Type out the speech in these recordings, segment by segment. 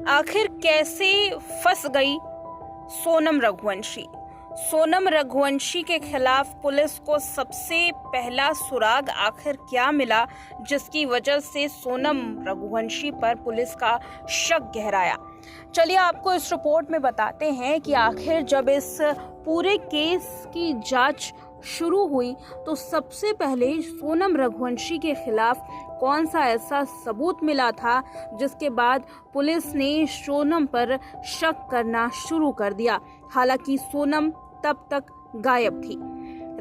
आखिर कैसे फंस गई सोनम रघुवंशी। सोनम रघुवंशी के खिलाफ पुलिस को सबसे पहला सुराग आखिर क्या मिला, जिसकी वजह से सोनम रघुवंशी पर पुलिस का शक गहराया। चलिए आपको इस रिपोर्ट में बताते हैं कि आखिर जब इस पूरे केस की जांच शुरू हुई तो सबसे पहले सोनम रघुवंशी के खिलाफ कौन सा ऐसा सबूत मिला था जिसके बाद पुलिस ने सोनम पर शक करना शुरू कर दिया। हालांकि सोनम तब तक गायब थी।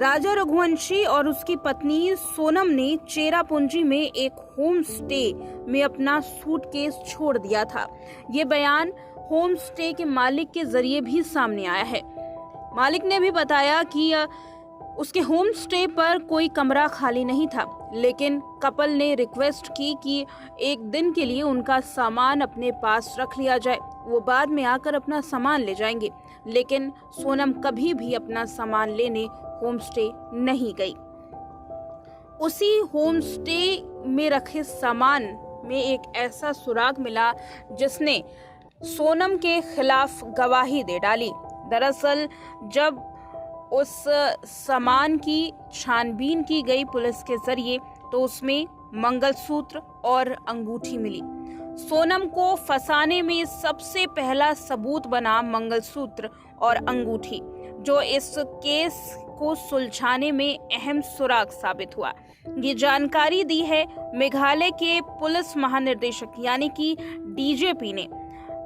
राजा रघुवंशी और उसकी पत्नी सोनम ने चेरापूंजी में एक होम स्टे में अपना सूटकेस छोड़ दिया था। ये बयान होम स्टे के मालिक के जरिए भी सामने आया है। मालिक ने भी बताया कि उसके होम स्टे पर कोई कमरा खाली नहीं था, लेकिन कपल ने रिक्वेस्ट की कि एक दिन के लिए उनका सामान अपने पास रख लिया जाए, वो बाद में आकर अपना सामान ले जाएंगे। लेकिन सोनम कभी भी अपना सामान लेने होम स्टे नहीं गई। उसी होम स्टे में रखे सामान में एक ऐसा सुराग मिला जिसने सोनम के खिलाफ गवाही दे डाली। दरअसल जब उस सामान की छानबीन की गई पुलिस के जरिए तो उसमें मंगलसूत्र और अंगूठी मिली। सोनम को फंसाने में सबसे पहला सबूत बना मंगलसूत्र और अंगूठी, जो इस केस को सुलझाने में अहम सुराग साबित हुआ। ये जानकारी दी है मेघालय के पुलिस महानिदेशक यानी कि डीजीपी ने।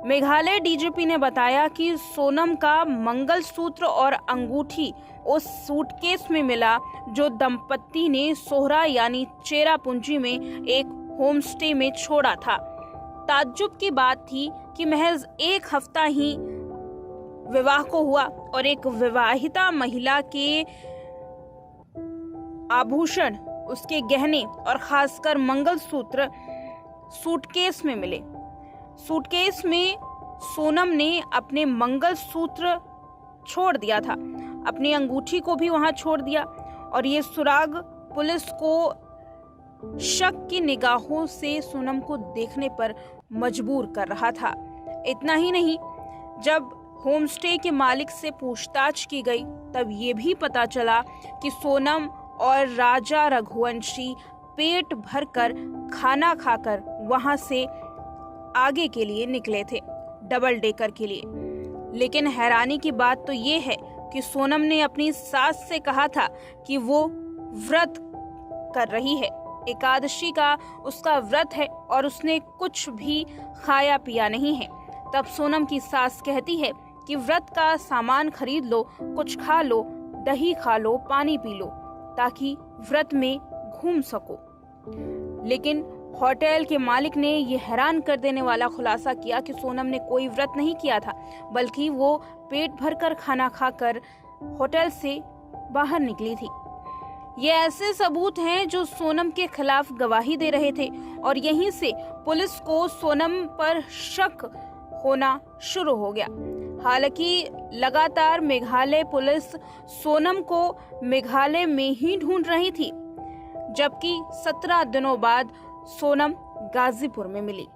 मेघालय डीजीपी ने बताया कि सोनम का मंगलसूत्र और अंगूठी उस सूटकेस में मिला जो दंपत्ति ने सोहरा यानी चेरापूंजी में एक होमस्टे में छोड़ा था। ताज्जुब की बात थी कि महज एक हफ्ता ही विवाह को हुआ और एक विवाहिता महिला के आभूषण, उसके गहने और खासकर मंगलसूत्र सूटकेस में मिले। सूटकेस में सोनम ने अपने मंगलसूत्र छोड़ दिया था, अपनी अंगूठी को भी वहां छोड़ दिया और ये सुराग पुलिस को शक की निगाहों से सोनम को देखने पर मजबूर कर रहा था। इतना ही नहीं, जब होमस्टे के मालिक से पूछताछ की गई तब ये भी पता चला कि सोनम और राजा रघुवंशी पेट भरकर खाना खाकर वहां से आगे के लिए निकले थे, डबल डेकर के लिए। लेकिन हैरानी की बात तो ये है कि सोनम ने अपनी सास से कहा था कि वो व्रत कर रही है, एकादशी का उसका व्रत है और उसने कुछ भी खाया पिया नहीं है। तब सोनम की सास कहती है कि व्रत का सामान खरीद लो, कुछ खा लो, दही खा लो, पानी पी लो, ताकि व्रत में घूम सको। लेकिन होटल के मालिक ने ये हैरान कर देने वाला खुलासा किया कि सोनम ने कोई व्रत नहीं किया था, बल्कि वो पेट भरकर खाना खाकर होटल से बाहर निकली थी। ये ऐसे सबूत हैं जो सोनम के खिलाफ गवाही दे रहे थे और यहीं से पुलिस को सोनम पर शक होना शुरू हो गया। हालांकि लगातार मेघालय पुलिस सोनम को मेघालय में ही ढूंढ रही थी, जबकि 17 दिनों बाद सोनम गाजीपुर में मिली।